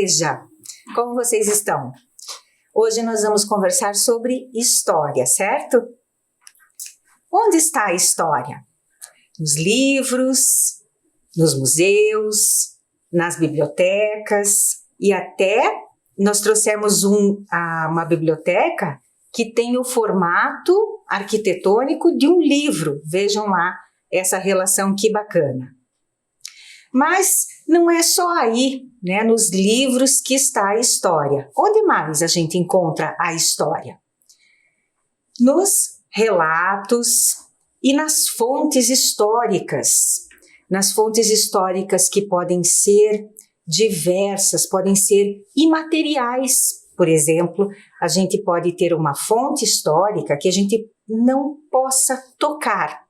igreja! Como vocês estão? Hoje nós vamos conversar sobre história, certo? Onde está a história? Nos livros, nos museus, nas bibliotecas e até nós trouxemos uma biblioteca que tem o formato arquitetônico de um livro. Vejam lá essa relação, que bacana. Mas não é só aí, né, nos livros que está a história. Onde mais a gente encontra a história? Nos relatos e nas fontes históricas. Nas fontes históricas que podem ser diversas, podem ser imateriais. Por exemplo, a gente pode ter uma fonte histórica que a gente não possa tocar.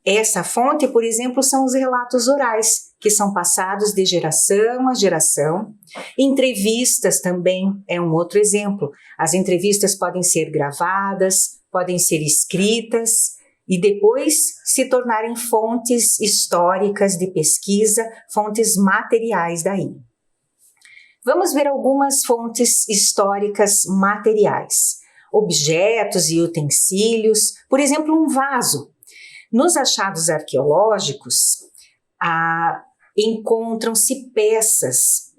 Essa fonte, por exemplo, são os relatos orais, que são passados de geração a geração. Entrevistas também é um outro exemplo. As entrevistas podem ser gravadas, podem ser escritas e depois se tornarem fontes históricas de pesquisa, fontes materiais daí. Vamos ver algumas fontes históricas materiais. Objetos e utensílios, por exemplo, um vaso. Nos achados arqueológicos, encontram-se peças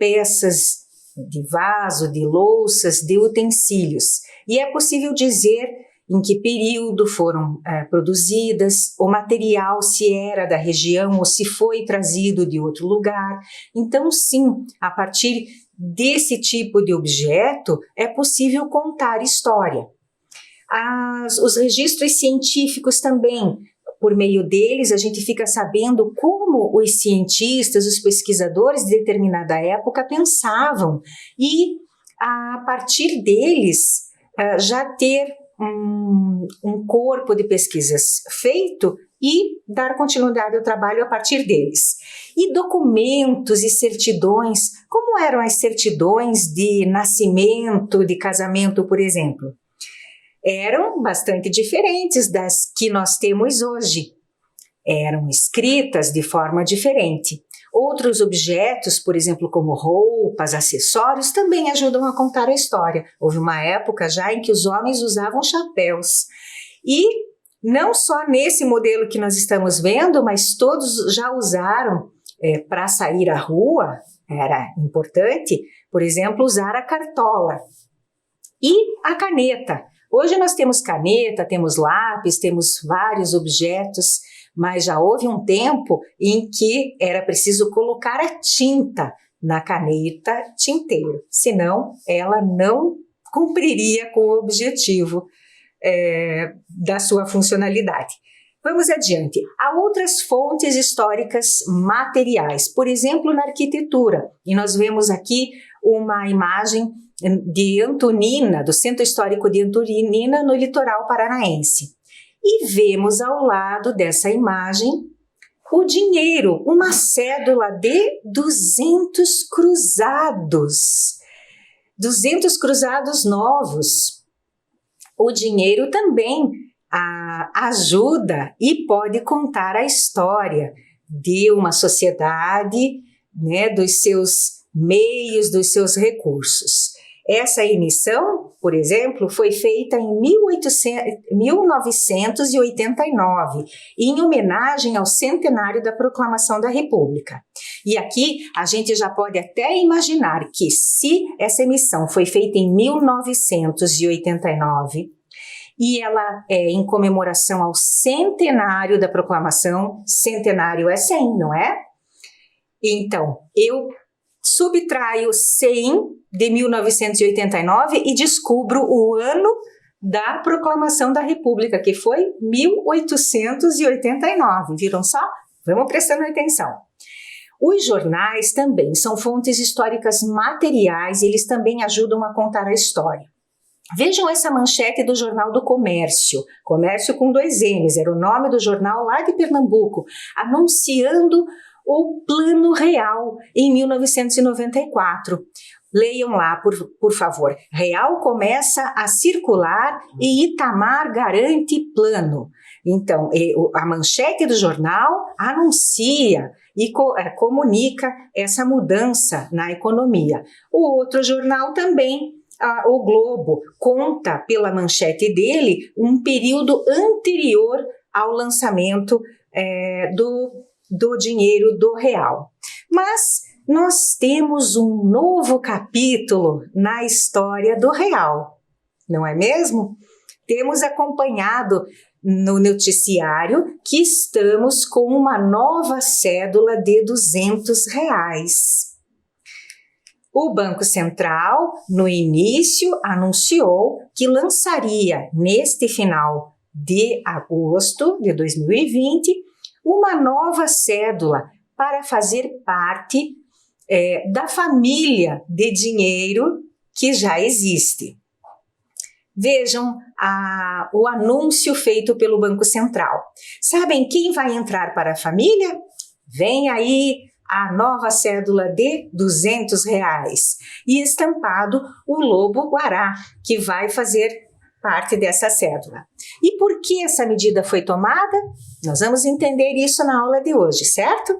de vaso, de louças, de utensílios. E é possível dizer em que período foram produzidas, o material se era da região ou se foi trazido de outro lugar. Então, sim, a partir desse tipo de objeto é possível contar história. Os registros científicos também, por meio deles a gente fica sabendo como os cientistas, os pesquisadores de determinada época pensavam e a partir deles já ter um corpo de pesquisas feito e dar continuidade ao trabalho a partir deles. E documentos e certidões, como eram as certidões de nascimento, de casamento, por exemplo? Eram bastante diferentes das que nós temos hoje. Eram escritas de forma diferente. Outros objetos, por exemplo, como roupas, acessórios, também ajudam a contar a história. Houve uma época já em que os homens usavam chapéus. E não só nesse modelo que nós estamos vendo, mas todos já usaram para sair à rua, era importante, por exemplo, usar a cartola e a caneta. Hoje nós temos caneta, temos lápis, temos vários objetos, mas já houve um tempo em que era preciso colocar a tinta na caneta tinteiro, senão ela não cumpriria com o objetivo da sua funcionalidade. Vamos adiante. Há outras fontes históricas materiais, por exemplo, na arquitetura, e nós vemos aqui uma imagem de Antonina, do Centro Histórico de Antonina, no litoral paranaense. E vemos ao lado dessa imagem o dinheiro, uma cédula de 200 cruzados. 200 cruzados novos. O dinheiro também ajuda e pode contar a história de uma sociedade, né, dos seus meios, dos seus recursos. Essa emissão, por exemplo, foi feita em 1989, em homenagem ao centenário da Proclamação da República. E aqui a gente já pode até imaginar que se essa emissão foi feita em 1989 e ela é em comemoração ao centenário da Proclamação, centenário é 100, não é? Então, eu subtraio 100 de 1989 e descubro o ano da Proclamação da República, que foi 1889. Viram só? Vamos prestando atenção. Os jornais também são fontes históricas materiais e eles também ajudam a contar a história. Vejam essa manchete do Jornal do Comércio, Comércio com 2 M's, era o nome do jornal lá de Pernambuco, anunciando o Plano Real em 1994. Leiam lá, por favor. Real começa a circular e Itamar garante plano. Então, a manchete do jornal anuncia e comunica essa mudança na economia. O outro jornal também, o Globo, conta pela manchete dele um período anterior ao lançamento do dinheiro do real. Mas nós temos um novo capítulo na história do real, não é mesmo? Temos acompanhado no noticiário que estamos com uma nova cédula de R$200. O Banco Central, no início, anunciou que lançaria neste final de agosto de 2020 uma nova cédula para fazer parte da família de dinheiro que já existe. Vejam o anúncio feito pelo Banco Central. Sabem quem vai entrar para a família? Vem aí a nova cédula de R$200 e estampado o lobo-guará, que vai fazer parte dessa cédula. E por que essa medida foi tomada? Nós vamos entender isso na aula de hoje, certo?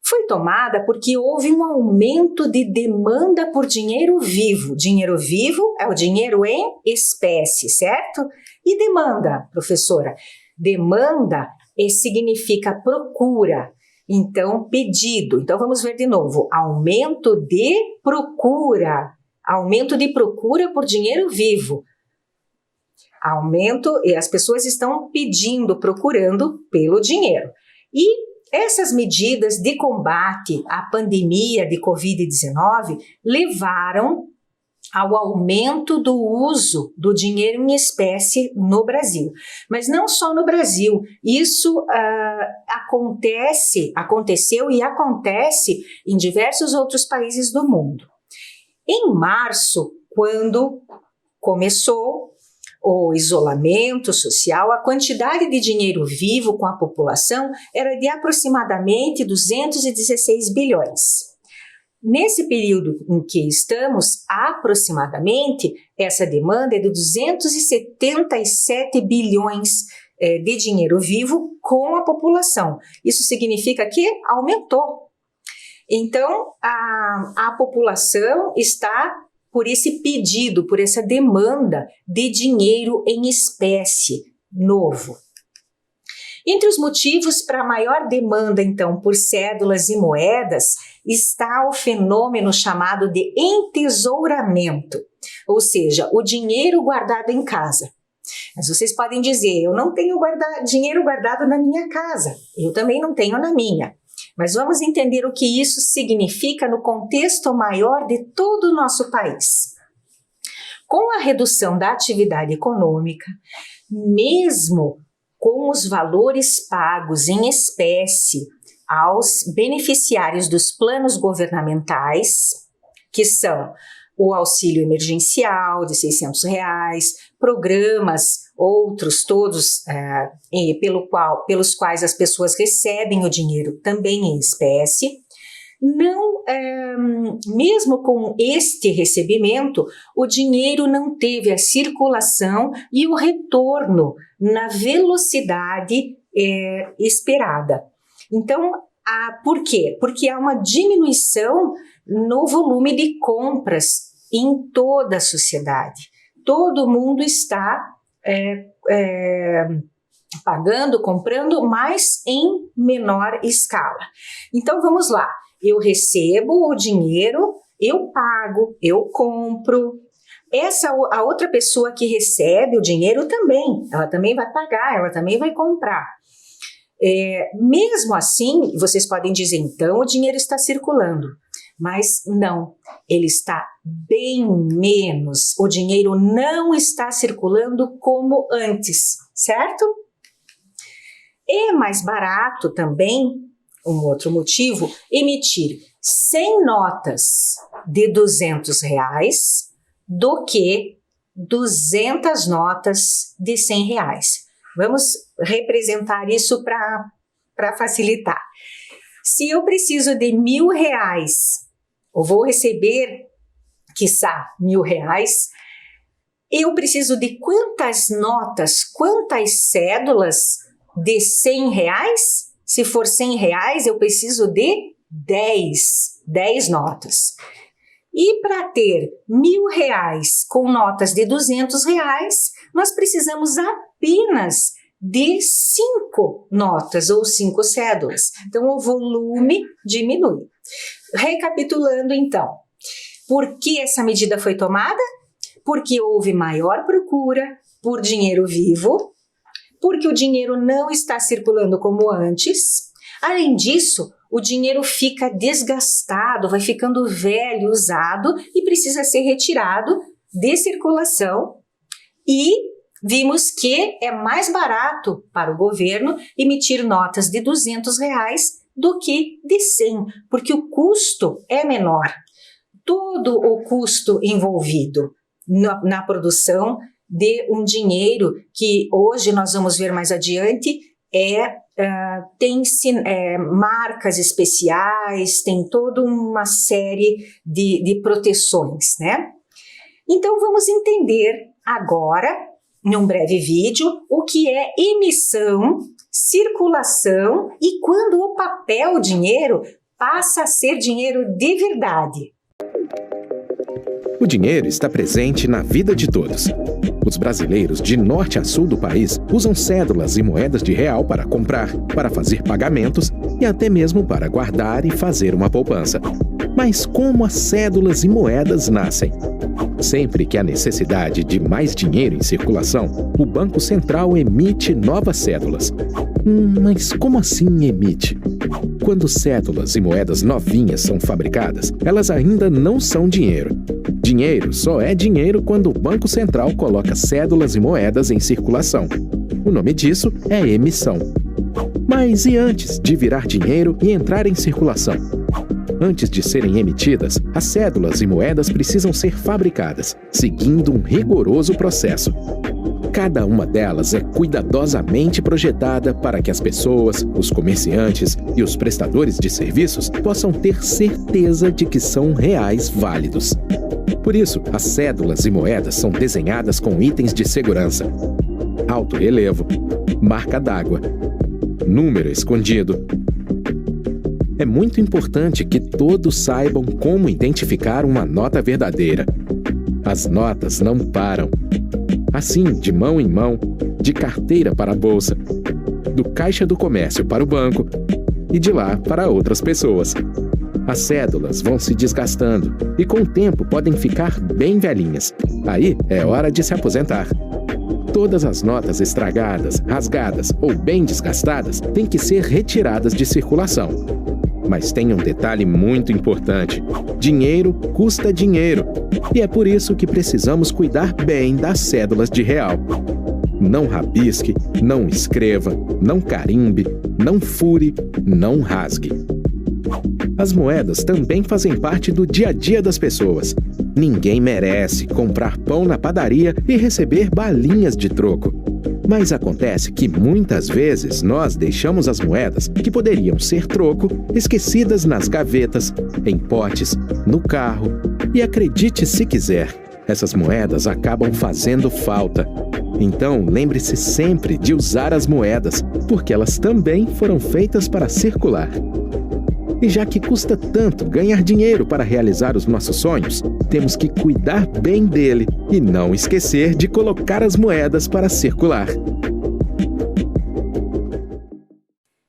Foi tomada porque houve um aumento de demanda por dinheiro vivo. Dinheiro vivo é o dinheiro em espécie, certo? E demanda, professora? Demanda significa procura. Então, pedido. Então, vamos ver de novo. Aumento de procura. Aumento de procura por dinheiro vivo. Aumento, e as pessoas estão pedindo, procurando pelo dinheiro. E essas medidas de combate à pandemia de Covid-19 levaram ao aumento do uso do dinheiro em espécie no Brasil. Mas não só no Brasil, isso aconteceu e acontece em diversos outros países do mundo. Em março, quando começou o isolamento social, a quantidade de dinheiro vivo com a população era de aproximadamente 216 bilhões. Nesse período em que estamos, aproximadamente, essa demanda é de 277 bilhões de dinheiro vivo com a população. Isso significa que aumentou. Então, a população está por esse pedido, por essa demanda de dinheiro em espécie novo. Entre os motivos para a maior demanda, então, por cédulas e moedas, está o fenômeno chamado de entesouramento, ou seja, o dinheiro guardado em casa. Mas vocês podem dizer, eu não tenho dinheiro guardado na minha casa, eu também não tenho na minha. Mas vamos entender o que isso significa no contexto maior de todo o nosso país. Com a redução da atividade econômica, mesmo com os valores pagos em espécie aos beneficiários dos planos governamentais, que são o auxílio emergencial de R$600, programas, outros todos pelos quais as pessoas recebem o dinheiro também em espécie, mesmo com este recebimento, o dinheiro não teve a circulação e o retorno na velocidade esperada. Então, por quê? Porque há uma diminuição no volume de compras em toda a sociedade. Todo mundo está pagando, comprando, mas em menor escala. Então, vamos lá. Eu recebo o dinheiro, eu pago, eu compro. A outra pessoa que recebe o dinheiro também, ela também vai pagar, ela também vai comprar. Mesmo assim, vocês podem dizer, então, o dinheiro está circulando. Mas não, ele está bem menos. O dinheiro não está circulando como antes, certo? É mais barato também, um outro motivo, emitir 100 notas de R$200 do que 200 notas de R$100. Vamos representar isso para facilitar. Se eu preciso de R$1.000, ou vou receber, quiçá, R$1.000, eu preciso de quantas notas, quantas cédulas de R$100? Se for R$100, eu preciso de 10 notas. E para ter R$1.000 com notas de R$200, nós precisamos apenas de 5 notas ou 5 cédulas. Então, o volume diminui. Recapitulando, então, por que essa medida foi tomada? Porque houve maior procura por dinheiro vivo, porque o dinheiro não está circulando como antes. Além disso, o dinheiro fica desgastado, vai ficando velho, usado e precisa ser retirado de circulação. E vimos que é mais barato para o governo emitir notas de R$200 do que de 100, porque o custo é menor. Todo o custo envolvido na produção de um dinheiro que hoje nós vamos ver mais adiante tem marcas especiais, tem toda uma série de proteções, né? Então vamos entender agora, num breve vídeo, o que é emissão, circulação e quando o papel dinheiro passa a ser dinheiro de verdade. O dinheiro está presente na vida de todos. Os brasileiros de norte a sul do país usam cédulas e moedas de real para comprar, para fazer pagamentos e até mesmo para guardar e fazer uma poupança. Mas como as cédulas e moedas nascem? Sempre que há necessidade de mais dinheiro em circulação, o Banco Central emite novas cédulas. Mas como assim emite? Quando cédulas e moedas novinhas são fabricadas, elas ainda não são dinheiro. Dinheiro só é dinheiro quando o Banco Central coloca cédulas e moedas em circulação. O nome disso é emissão. Mas e antes de virar dinheiro e entrar em circulação? Antes de serem emitidas, as cédulas e moedas precisam ser fabricadas, seguindo um rigoroso processo. Cada uma delas é cuidadosamente projetada para que as pessoas, os comerciantes e os prestadores de serviços possam ter certeza de que são reais válidos. Por isso, as cédulas e moedas são desenhadas com itens de segurança: alto relevo, marca d'água, número escondido. É muito importante que todos saibam como identificar uma nota verdadeira. As notas não param. Assim, de mão em mão, de carteira para a bolsa, do caixa do comércio para o banco e de lá para outras pessoas. As cédulas vão se desgastando e com o tempo podem ficar bem velhinhas. Aí é hora de se aposentar. Todas as notas estragadas, rasgadas ou bem desgastadas têm que ser retiradas de circulação. Mas tem um detalhe muito importante: dinheiro custa dinheiro. E é por isso que precisamos cuidar bem das cédulas de real. Não rabisque, não escreva, não carimbe, não fure, não rasgue. As moedas também fazem parte do dia a dia das pessoas. Ninguém merece comprar pão na padaria e receber balinhas de troco. Mas acontece que muitas vezes nós deixamos as moedas, que poderiam ser troco, esquecidas nas gavetas, em potes, no carro. E acredite se quiser, essas moedas acabam fazendo falta. Então, lembre-se sempre de usar as moedas, porque elas também foram feitas para circular. E já que custa tanto ganhar dinheiro para realizar os nossos sonhos, temos que cuidar bem dele e não esquecer de colocar as moedas para circular.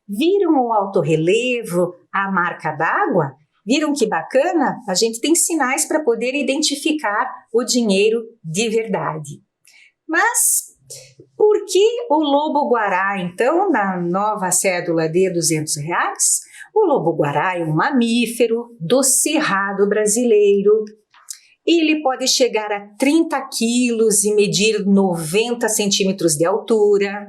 Viram o alto relevo, a marca d'água? Viram que bacana? A gente tem sinais para poder identificar o dinheiro de verdade. Mas por que o lobo-guará, então, na nova cédula de R$200? O lobo-guará é um mamífero do cerrado brasileiro. Ele pode chegar a 30 quilos e medir 90 centímetros de altura.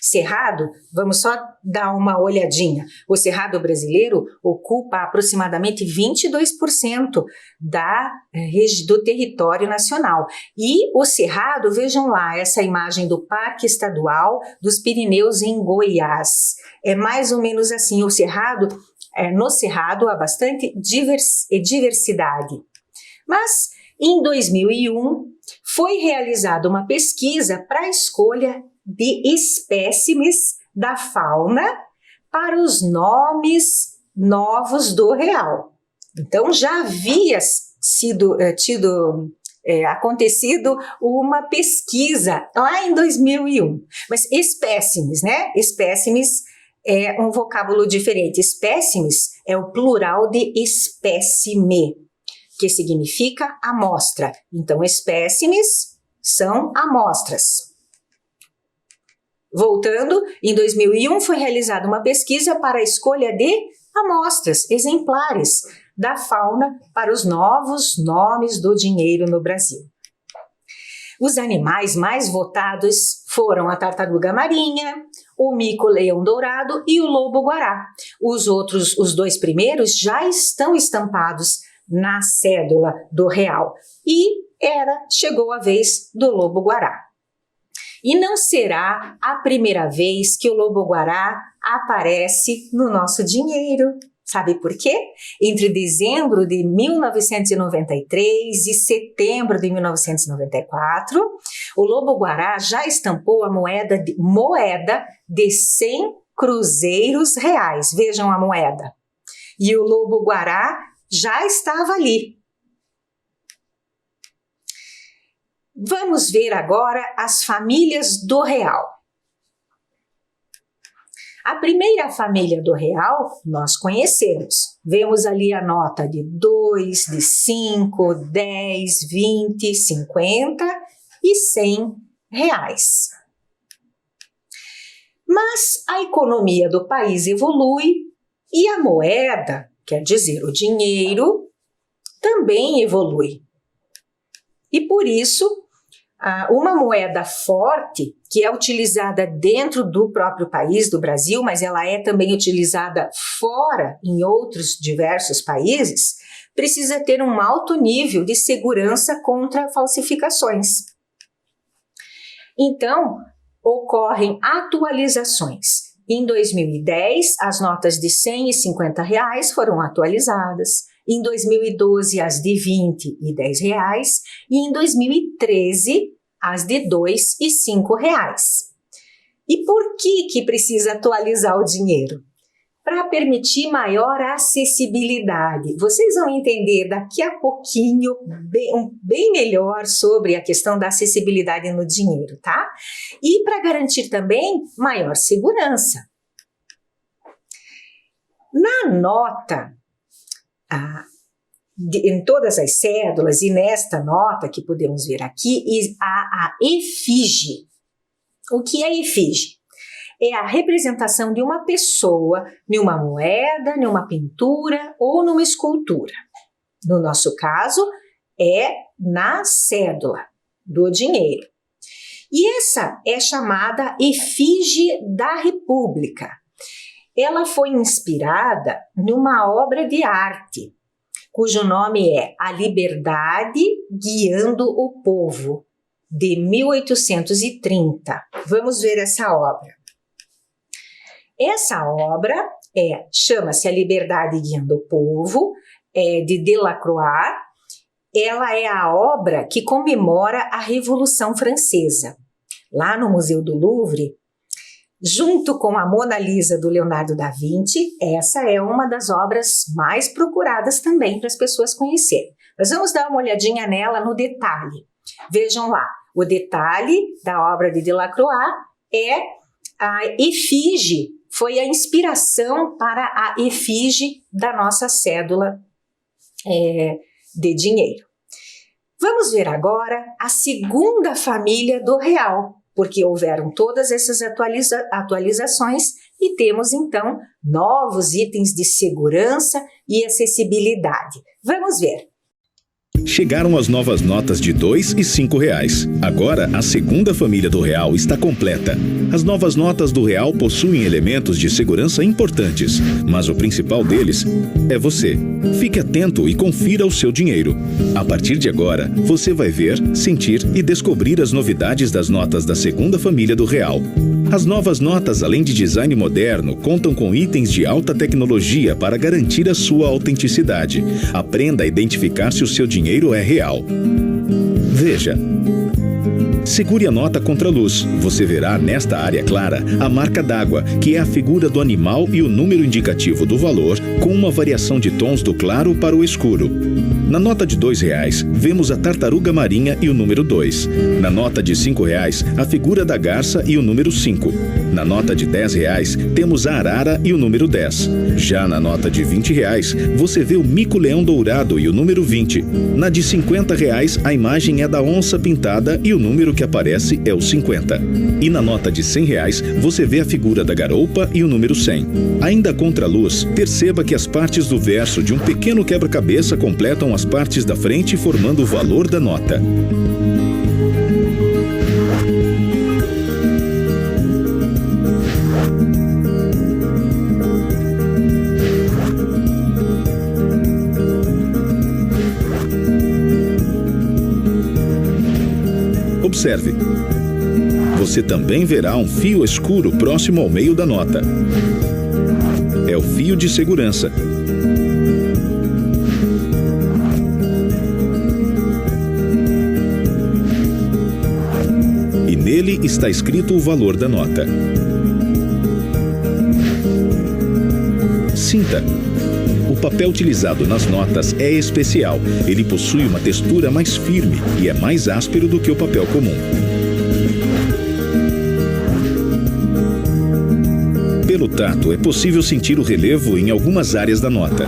Cerrado, vamos só dar uma olhadinha. O cerrado brasileiro ocupa aproximadamente 22% do território nacional. E o cerrado, vejam lá, essa imagem do Parque Estadual dos Pirineus em Goiás. É mais ou menos assim, o cerrado, no cerrado há bastante diversidade. Mas em 2001 foi realizada uma pesquisa para a escolha de espécimes da fauna para os nomes novos do real. Então já havia acontecido uma pesquisa lá em 2001. Mas espécimes, né? Espécimes é um vocábulo diferente. Espécimes é o plural de espécime, que significa amostra. Então, espécimes são amostras. Voltando, em 2001 foi realizada uma pesquisa para a escolha de amostras, exemplares da fauna para os novos nomes do dinheiro no Brasil. Os animais mais votados foram a tartaruga marinha, o mico-leão dourado e o lobo-guará. Os dois primeiros já estão estampados na cédula do real e chegou a vez do lobo-guará. E não será a primeira vez que o lobo-guará aparece no nosso dinheiro. Sabe por quê? Entre dezembro de 1993 e setembro de 1994, o lobo-guará já estampou a moeda de 100 cruzeiros reais. Vejam a moeda. E o lobo-guará já estava ali. Vamos ver agora as famílias do real. A primeira família do real nós conhecemos. Vemos ali a nota de 2, de 5, 10, 20, 50 e 100 reais. Mas a economia do país evolui e a moeda, quer dizer, o dinheiro, também evolui. E por isso, uma moeda forte, que é utilizada dentro do próprio país, do Brasil, mas ela é também utilizada fora, em outros diversos países, precisa ter um alto nível de segurança contra falsificações. Então, ocorrem atualizações. Em 2010, as notas de 100 e 50 reais foram atualizadas. Em 2012, as de 20 e 10 reais. E em 2013, as de 2 e 5 reais. E por que precisa atualizar o dinheiro? Para permitir maior acessibilidade. Vocês vão entender daqui a pouquinho bem melhor sobre a questão da acessibilidade no dinheiro, tá? E para garantir também maior segurança. Na nota, em todas as cédulas e nesta nota que podemos ver aqui, há a efígie. O que é efígie? É a representação de uma pessoa numa moeda, numa pintura ou numa escultura. No nosso caso, é na cédula do dinheiro. E essa é chamada efígie da República. Ela foi inspirada numa obra de arte, cujo nome é A Liberdade Guiando o Povo, de 1830. Vamos ver essa obra. Essa obra chama-se A Liberdade Guiando o Povo, de Delacroix. Ela é a obra que comemora a Revolução Francesa. Lá no Museu do Louvre, junto com a Mona Lisa do Leonardo da Vinci, essa é uma das obras mais procuradas também para as pessoas conhecerem. Mas vamos dar uma olhadinha nela no detalhe. Vejam lá, o detalhe da obra de Delacroix é a efígie, foi a inspiração para a efígie da nossa cédula de dinheiro. Vamos ver agora a segunda família do real, porque houveram todas essas atualizações e temos então novos itens de segurança e acessibilidade. Vamos ver. Chegaram as novas notas de 2 e 5 reais. Agora, a segunda família do real está completa. As novas notas do real possuem elementos de segurança importantes, mas o principal deles é você. Fique atento e confira o seu dinheiro. A partir de agora, você vai ver, sentir e descobrir as novidades das notas da segunda família do real. As novas notas, além de design moderno, contam com itens de alta tecnologia para garantir a sua autenticidade. Aprenda a identificar se o seu dinheiro é real. Veja. Segure a nota contra a luz. Você verá nesta área clara a marca d'água, que é a figura do animal e o número indicativo do valor, com uma variação de tons do claro para o escuro. Na nota de R$2, vemos a tartaruga marinha e o número 2. Na nota de R$5, a figura da garça e o número 5. Na nota de R$10, temos a arara e o número 10. Já na nota de R$20, você vê o mico-leão dourado e o número 20. Na de R$50, a imagem é da onça pintada e o número que aparece é o 50. E na nota de R$100, você vê a figura da garoupa e o número 100. Ainda contra a luz, perceba que as partes do verso de um pequeno quebra-cabeça completam as partes da frente, formando o valor da nota. Observe. Você também verá um fio escuro próximo ao meio da nota. É o fio de segurança. E nele está escrito o valor da nota. Sinta. O papel utilizado nas notas é especial. Ele possui uma textura mais firme e é mais áspero do que o papel comum. Pelo tato, é possível sentir o relevo em algumas áreas da nota.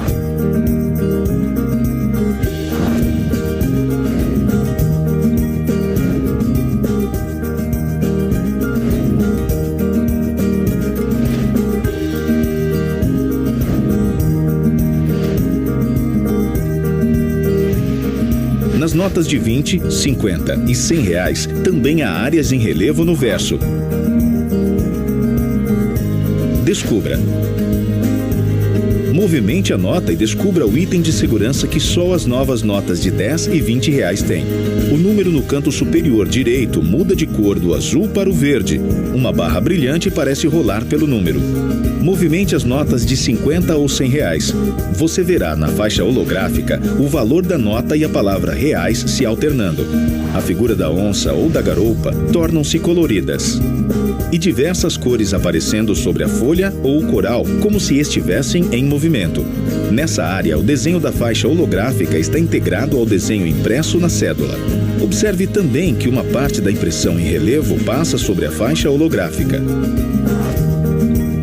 Nas notas de 20, 50 e R$100 também há áreas em relevo no verso. Descubra. Movimente a nota e descubra o item de segurança que só as novas notas de R$10 e R$20 têm. O número no canto superior direito muda de cor do azul para o verde. Uma barra brilhante parece rolar pelo número. Movimente as notas de 50 ou R$100. Você verá na faixa holográfica o valor da nota e a palavra reais se alternando. A figura da onça ou da garoupa tornam-se coloridas. E diversas cores aparecendo sobre a folha ou o coral, como se estivessem em movimento. Nessa área, o desenho da faixa holográfica está integrado ao desenho impresso na cédula. Observe também que uma parte da impressão em relevo passa sobre a faixa holográfica.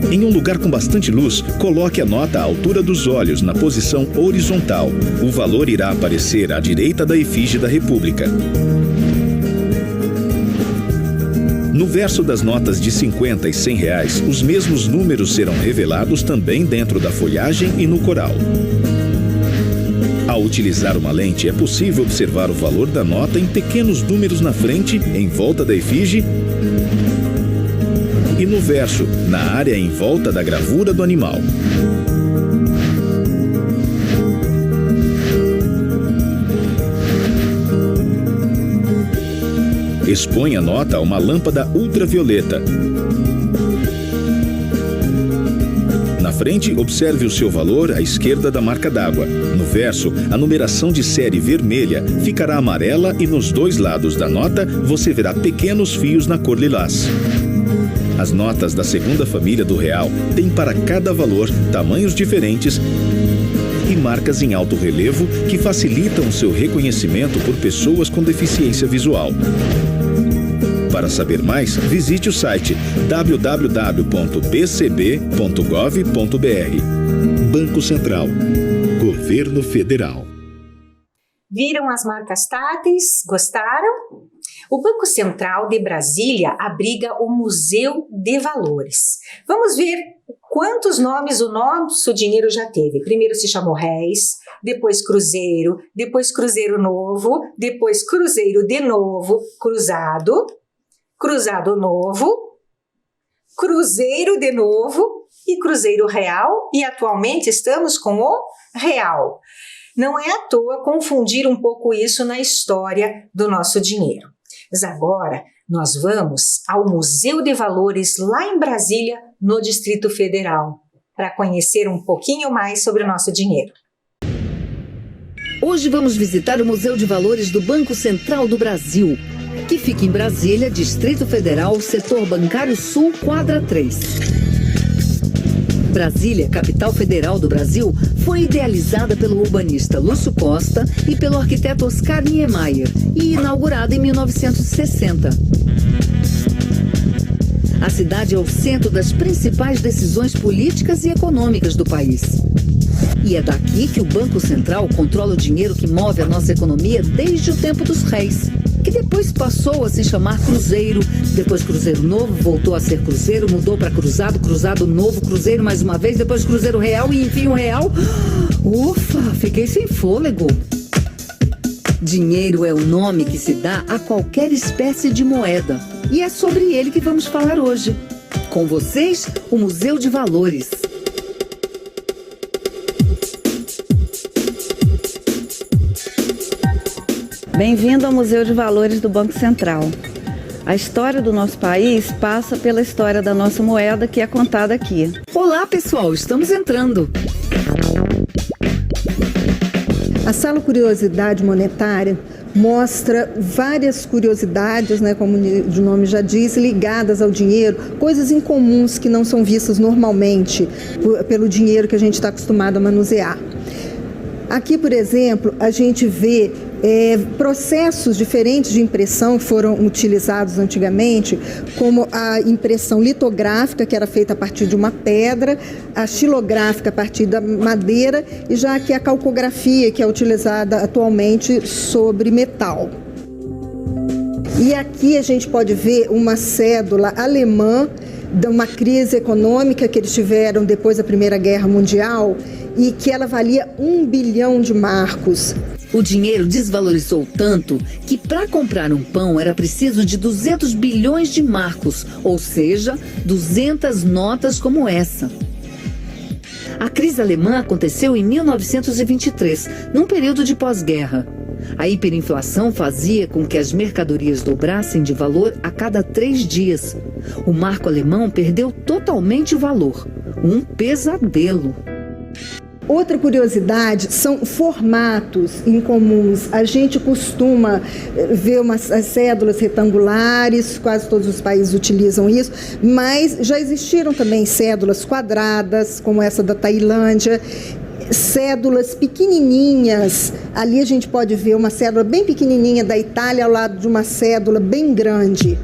Em um lugar com bastante luz, coloque a nota à altura dos olhos, na posição horizontal. O valor irá aparecer à direita da efígie da República. No verso das notas de 50 e R$100, os mesmos números serão revelados também dentro da folhagem e no coral. Ao utilizar uma lente, é possível observar o valor da nota em pequenos números na frente, em volta da efígie, e no verso, na área em volta da gravura do animal. Expõe a nota a uma lâmpada ultravioleta. Na frente, observe o seu valor à esquerda da marca d'água. No verso, a numeração de série vermelha ficará amarela e nos dois lados da nota você verá pequenos fios na cor lilás. As notas da segunda família do real têm para cada valor tamanhos diferentes e marcas em alto relevo que facilitam o seu reconhecimento por pessoas com deficiência visual. Para saber mais, visite o site www.bcb.gov.br. Banco Central. Governo Federal. Viram as marcas táteis? Gostaram? O Banco Central de Brasília abriga o Museu de Valores. Vamos ver quantos nomes o nosso dinheiro já teve. Primeiro se chamou réis, depois cruzeiro, depois cruzeiro novo, depois cruzeiro de novo, cruzado, cruzado novo, cruzeiro de novo e cruzeiro real, e atualmente estamos com o real. Não é à toa confundir um pouco isso na história do nosso dinheiro. Mas agora nós vamos ao Museu de Valores lá em Brasília, no Distrito Federal, para conhecer um pouquinho mais sobre o nosso dinheiro. Hoje vamos visitar o Museu de Valores do Banco Central do Brasil. que fica em Brasília, Distrito Federal, Setor Bancário Sul, Quadra 3. Brasília, capital federal do Brasil, foi idealizada pelo urbanista Lúcio Costa e pelo arquiteto Oscar Niemeyer e inaugurada em 1960. A cidade é o centro das principais decisões políticas e econômicas do país. E é daqui que o Banco Central controla o dinheiro que move a nossa economia desde o tempo dos reis, que depois passou a se chamar Cruzeiro, depois Cruzeiro Novo, voltou a ser Cruzeiro, mudou para Cruzado, Cruzado Novo, Cruzeiro mais uma vez, depois Cruzeiro Real e enfim o Real. Ufa, fiquei sem fôlego. Dinheiro é o nome que se dá a qualquer espécie de moeda. E é sobre ele que vamos falar hoje. Com vocês, o Museu de Valores. Bem-vindo ao Museu de Valores do Banco Central. A história do nosso país passa pela história da nossa moeda, que é contada aqui. Olá, pessoal, estamos entrando. A Sala Curiosidade Monetária mostra várias curiosidades, como o nome já diz, ligadas ao dinheiro, coisas incomuns que não são vistas normalmente pelo dinheiro que a gente está acostumado a manusear. Aqui, por exemplo, a gente vê processos diferentes de impressão que foram utilizados antigamente, como a impressão litográfica, que era feita a partir de uma pedra, a xilográfica a partir da madeira, e já aqui a calcografia, que é utilizada atualmente sobre metal. E aqui a gente pode ver uma cédula alemã de uma crise econômica que eles tiveram depois da Primeira Guerra Mundial, e que ela valia 1 bilhão de marcos. O dinheiro desvalorizou tanto que para comprar um pão era preciso de 200 bilhões de marcos, ou seja, 200 notas como essa. A crise alemã aconteceu em 1923, num período de pós-guerra. A hiperinflação fazia com que as mercadorias dobrassem de valor a cada 3 dias. O marco alemão perdeu totalmente o valor. Um pesadelo. Outra curiosidade são formatos incomuns. A gente costuma ver as cédulas retangulares, quase todos os países utilizam isso, mas já existiram também cédulas quadradas, como essa da Tailândia, cédulas pequenininhas. Ali a gente pode ver uma cédula bem pequenininha da Itália ao lado de uma cédula bem grande.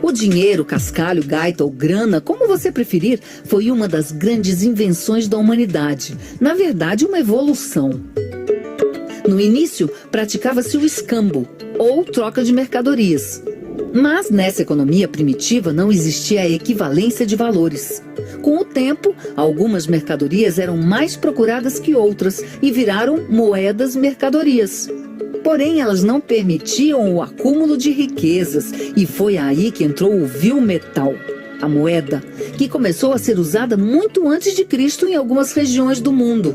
O dinheiro, cascalho, gaita ou grana, como você preferir, foi uma das grandes invenções da humanidade. Na verdade, uma evolução. No início, praticava-se o escambo, ou troca de mercadorias. Mas nessa economia primitiva não existia a equivalência de valores. Com o tempo, algumas mercadorias eram mais procuradas que outras e viraram moedas mercadorias. Porém, elas não permitiam o acúmulo de riquezas e foi aí que entrou o vil metal, a moeda, que começou a ser usada muito antes de Cristo em algumas regiões do mundo.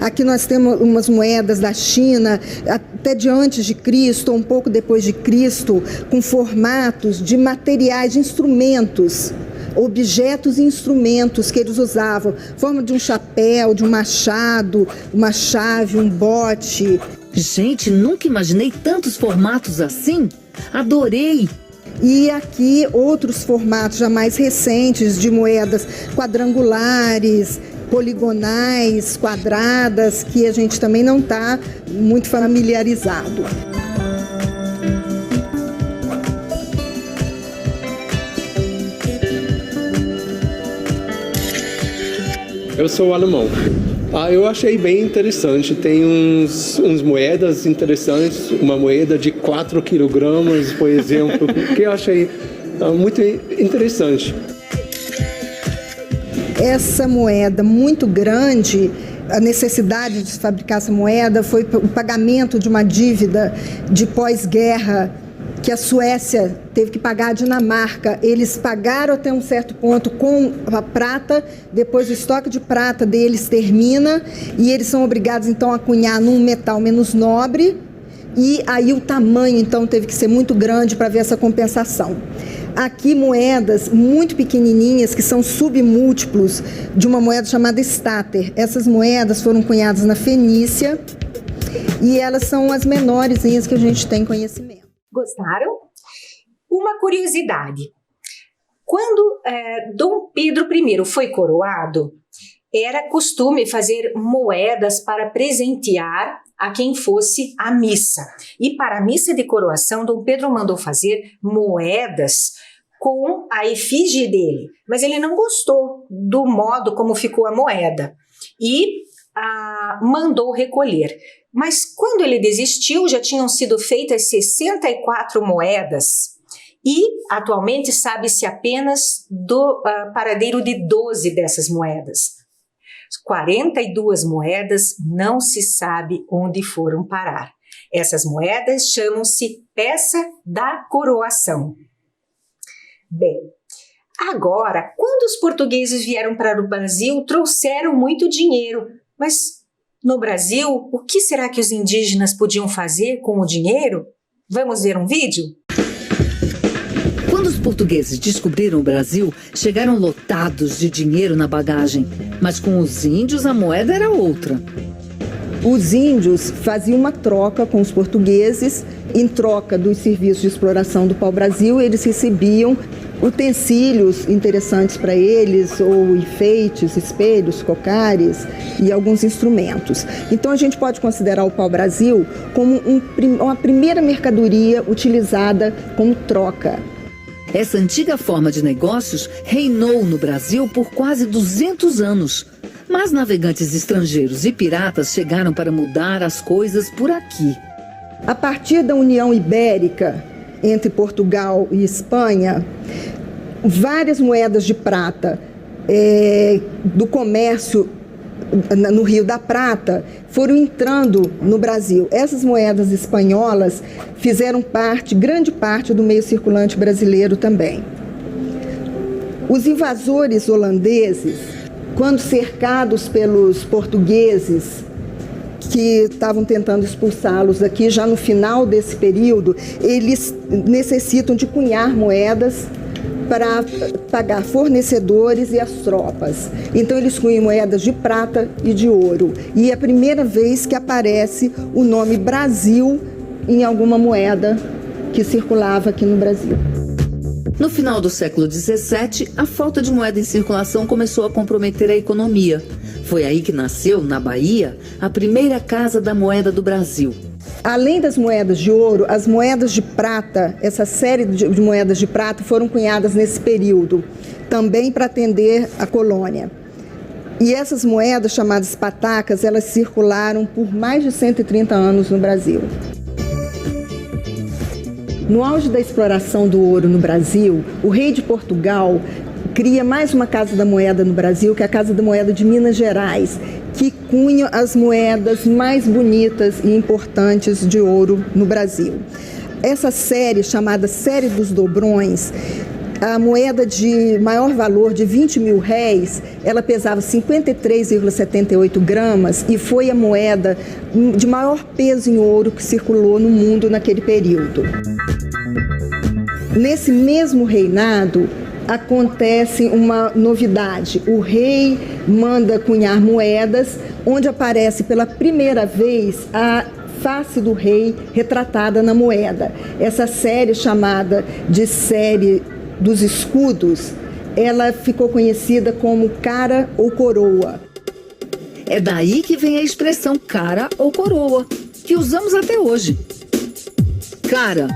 Aqui nós temos umas moedas da China, até de antes de Cristo, ou um pouco depois de Cristo, com formatos de materiais, de instrumentos, objetos e instrumentos que eles usavam, forma de um chapéu, de um machado, uma chave, um bote. Gente, nunca imaginei tantos formatos assim. Adorei! E aqui outros formatos já mais recentes de moedas quadrangulares, poligonais, quadradas, que a gente também não está muito familiarizado. Eu sou alemão. Eu achei bem interessante. Tem uns moedas interessantes. Uma moeda de 4 quilogramas, por exemplo, que eu achei muito interessante. Essa moeda muito grande, a necessidade de fabricar essa moeda foi o pagamento de uma dívida de pós-guerra que a Suécia teve que pagar a Dinamarca. Eles pagaram até um certo ponto com a prata, depois o estoque de prata deles termina e eles são obrigados então a cunhar num metal menos nobre, e aí o tamanho então teve que ser muito grande para ver essa compensação. Aqui moedas muito pequenininhas que são submúltiplos de uma moeda chamada stater. Essas moedas foram cunhadas na Fenícia e elas são as menorzinhas que a gente tem conhecimento. Gostaram? Uma curiosidade. Quando Dom Pedro I foi coroado, era costume fazer moedas para presentear a quem fosse à missa. E para a missa de coroação, Dom Pedro mandou fazer moedas com a efígie dele. Mas ele não gostou do modo como ficou a moeda e mandou recolher. Mas quando ele desistiu, já tinham sido feitas 64 moedas e atualmente sabe-se apenas do paradeiro de 12 dessas moedas. 42 moedas não se sabe onde foram parar. Essas moedas chamam-se peça da coroação. Bem, agora, quando os portugueses vieram para o Brasil, trouxeram muito dinheiro, mas no Brasil, o que será que os indígenas podiam fazer com o dinheiro? Vamos ver um vídeo? Quando os portugueses descobriram o Brasil, chegaram lotados de dinheiro na bagagem. Mas com os índios a moeda era outra. Os índios faziam uma troca com os portugueses. Em troca dos serviços de exploração do pau-brasil, eles recebiam utensílios interessantes para eles, ou enfeites, espelhos, cocares e alguns instrumentos. Então a gente pode considerar o pau-brasil como uma primeira mercadoria utilizada como troca. Essa antiga forma de negócios reinou no Brasil por quase 200 anos. Mas navegantes estrangeiros e piratas chegaram para mudar as coisas por aqui. A partir da União Ibérica, entre Portugal e Espanha, várias moedas de prata do comércio no Rio da Prata foram entrando no Brasil. Essas moedas espanholas fizeram grande parte do meio circulante brasileiro também. Os invasores holandeses, quando cercados pelos portugueses, que estavam tentando expulsá-los daqui, já no final desse período, eles necessitam de cunhar moedas para pagar fornecedores e as tropas. Então eles cunham moedas de prata e de ouro. E é a primeira vez que aparece o nome Brasil em alguma moeda que circulava aqui no Brasil. No final do século XVII, a falta de moeda em circulação começou a comprometer a economia. Foi aí que nasceu, na Bahia, a primeira Casa da Moeda do Brasil. Além das moedas de ouro, as moedas de prata, essa série de moedas de prata foram cunhadas nesse período, também para atender a colônia. E essas moedas, chamadas patacas, elas circularam por mais de 130 anos no Brasil. No auge da exploração do ouro no Brasil, o rei de Portugal cria mais uma Casa da Moeda no Brasil, que é a Casa da Moeda de Minas Gerais, que cunha as moedas mais bonitas e importantes de ouro no Brasil. Essa série, chamada Série dos Dobrões, a moeda de maior valor de 20 mil réis, ela pesava 53,78 gramas e foi a moeda de maior peso em ouro que circulou no mundo naquele período. Nesse mesmo reinado, acontece uma novidade. O rei manda cunhar moedas, onde aparece pela primeira vez a face do rei retratada na moeda. Essa série, chamada de Série dos Escudos, ela ficou conhecida como cara ou coroa. É daí que vem a expressão cara ou coroa, que usamos até hoje. Cara.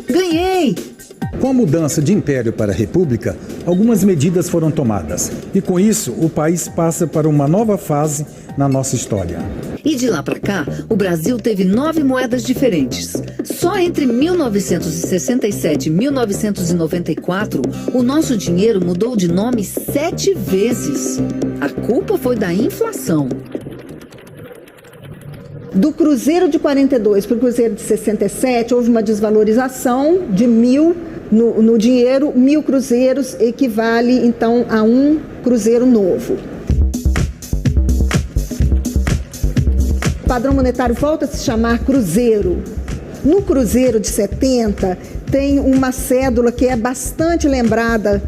Ganhei! Com a mudança de império para república, algumas medidas foram tomadas. E com isso, o país passa para uma nova fase na nossa história. E de lá para cá, o Brasil teve 9 moedas diferentes. Só entre 1967 e 1994, o nosso dinheiro mudou de nome 7 vezes. A culpa foi da inflação. Do cruzeiro de 42 para o cruzeiro de 67, houve uma desvalorização de 1.000 no dinheiro. 1.000 cruzeiros equivale, então, a um cruzeiro novo. O padrão monetário volta a se chamar cruzeiro. No cruzeiro de 70, tem uma cédula que é bastante lembrada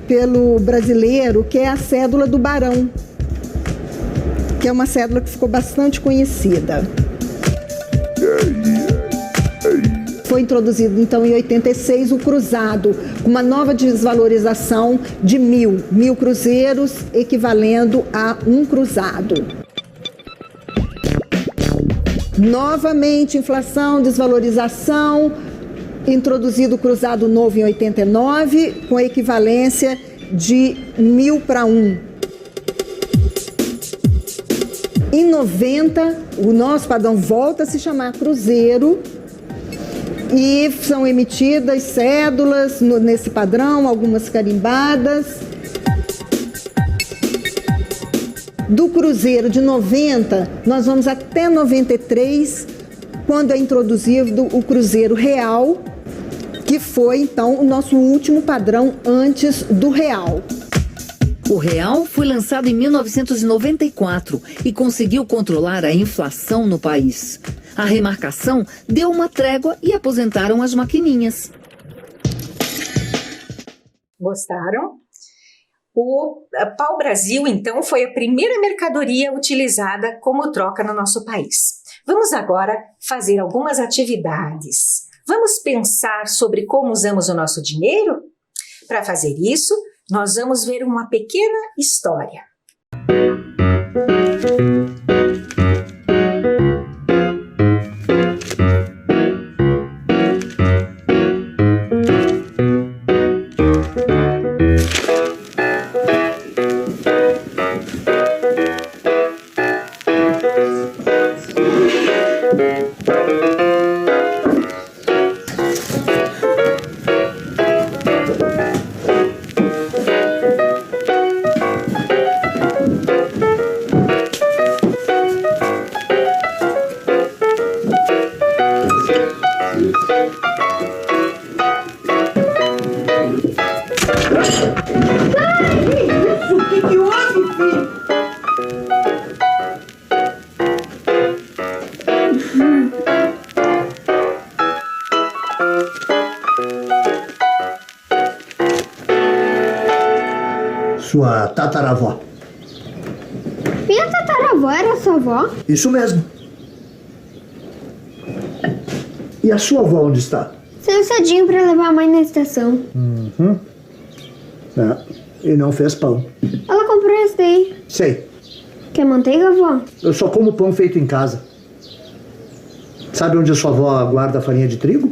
pelo brasileiro, que é a cédula do Barão, que que é uma cédula que ficou bastante conhecida. Foi introduzido, então, em 86, o cruzado, com uma nova desvalorização de 1.000 cruzeiros, equivalendo a um cruzado. Novamente, inflação, desvalorização, introduzido o cruzado novo em 89, com a equivalência de 1.000 para 1. Em 90, o nosso padrão volta a se chamar cruzeiro e são emitidas cédulas nesse padrão, algumas carimbadas. Do cruzeiro de 90, nós vamos até 93, quando é introduzido o cruzeiro real, que foi, então, o nosso último padrão antes do real. O real foi lançado em 1994 e conseguiu controlar a inflação no país. A remarcação deu uma trégua e aposentaram as maquininhas. Gostaram? O pau-brasil, então, foi a primeira mercadoria utilizada como troca no nosso país. Vamos agora fazer algumas atividades. Vamos pensar sobre como usamos o nosso dinheiro? Para fazer isso, nós vamos ver uma pequena história. Sua tataravó. Minha tataravó era sua avó? Isso mesmo. E a sua avó onde está? Saiu cedinho pra levar a mãe na estação. E não fez pão. Ela comprou esse daí. Sei. Quer manteiga, vó? Eu só como pão feito em casa. Sabe onde a sua avó guarda a farinha de trigo?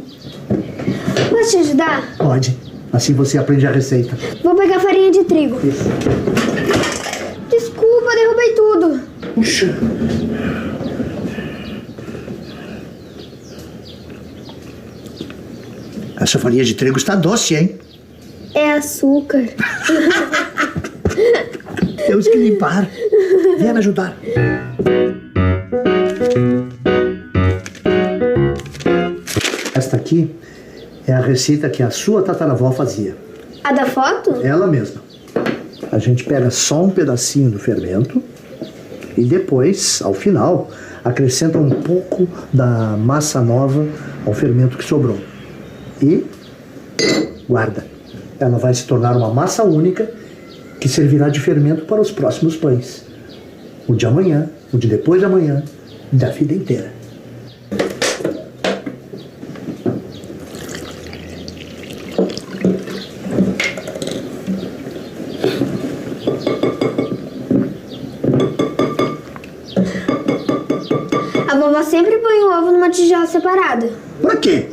Posso te ajudar? Pode. Assim você aprende a receita. Vou pegar farinha de trigo. Isso. Desculpa, derrubei tudo. Puxa. Essa farinha de trigo está doce, hein? É açúcar. Temos que limpar. Venha me ajudar. Esta aqui é a receita que a sua tataravó fazia. A da foto? Ela mesma. A gente pega só um pedacinho do fermento e depois, ao final, acrescenta um pouco da massa nova ao fermento que sobrou. E guarda. Ela vai se tornar uma massa única que servirá de fermento para os próximos pães. O de amanhã, o de depois de amanhã, da vida inteira. A vovó sempre põe o ovo numa tigela separada. Pra quê?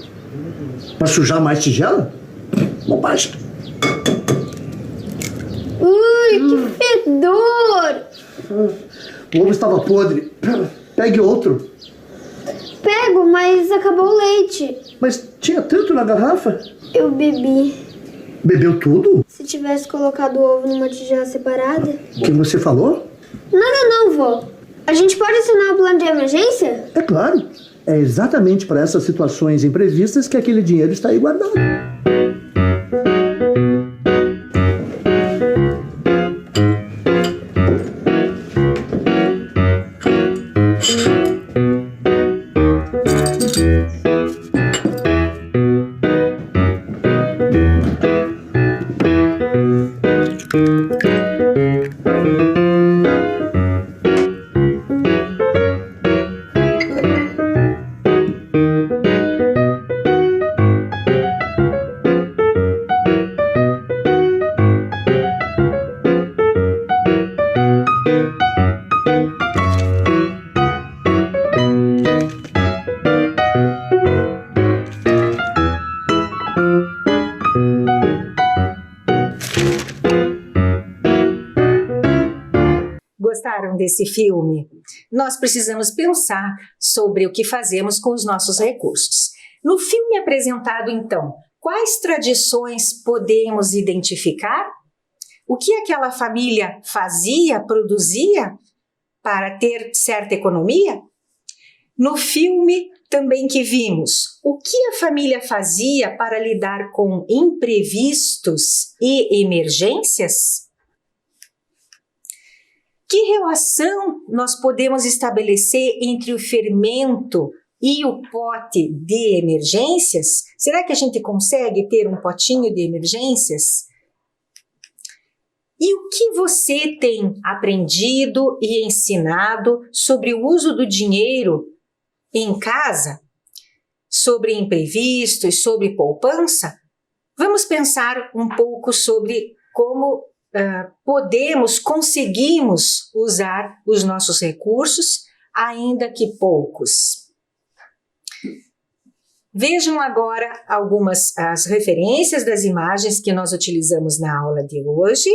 Pra sujar mais tigela? Bobagem. Ui, que fedor! O ovo estava podre. Pegue outro. Pego, mas acabou o leite. Mas tinha tanto na garrafa. Eu bebi. Bebeu tudo? Se tivesse colocado o ovo numa tigela separada? O que você falou? Nada não, vó. A gente pode assinar o plano de emergência? É claro. É exatamente para essas situações imprevistas que aquele dinheiro está aí guardado. desse filme, nós precisamos pensar sobre o que fazemos com os nossos recursos. No filme apresentado, então, quais tradições podemos identificar? O que aquela família fazia, produzia para ter certa economia? No filme também que vimos, o que a família fazia para lidar com imprevistos e emergências? Que relação nós podemos estabelecer entre o fermento e o pote de emergências? Será que a gente consegue ter um potinho de emergências? E o que você tem aprendido e ensinado sobre o uso do dinheiro em casa? Sobre imprevistos, sobre poupança? Vamos pensar um pouco sobre como conseguimos usar os nossos recursos, ainda que poucos. Vejam agora algumas as referências das imagens que nós utilizamos na aula de hoje.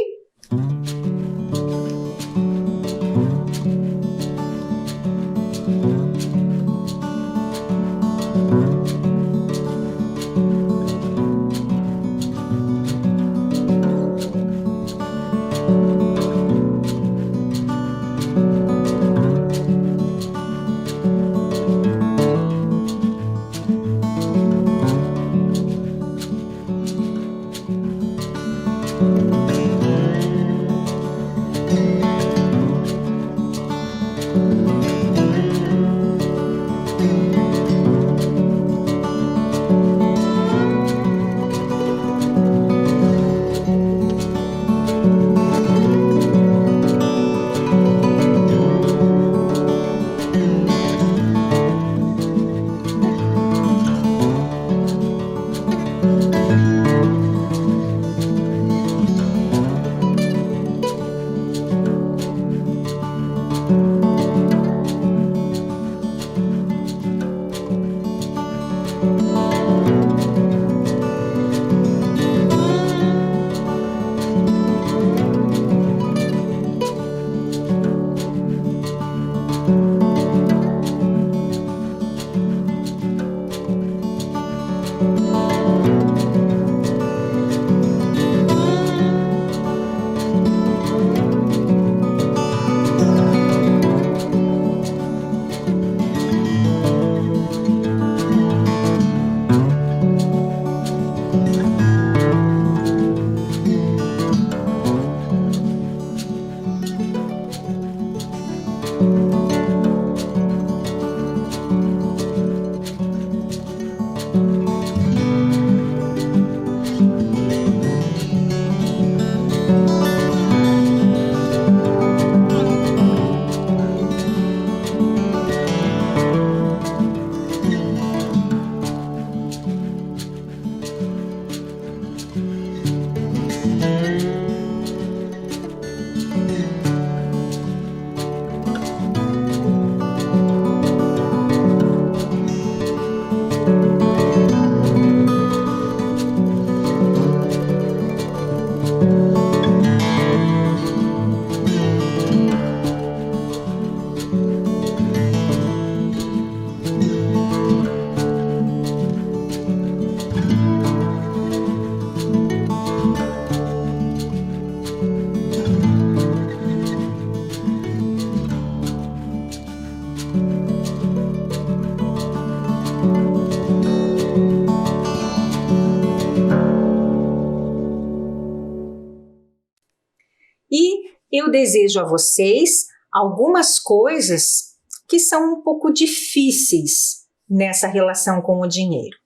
E eu desejo a vocês algumas coisas que são um pouco difíceis nessa relação com o dinheiro.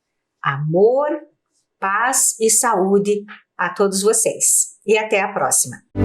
Amor, paz e saúde a todos vocês. E até a próxima!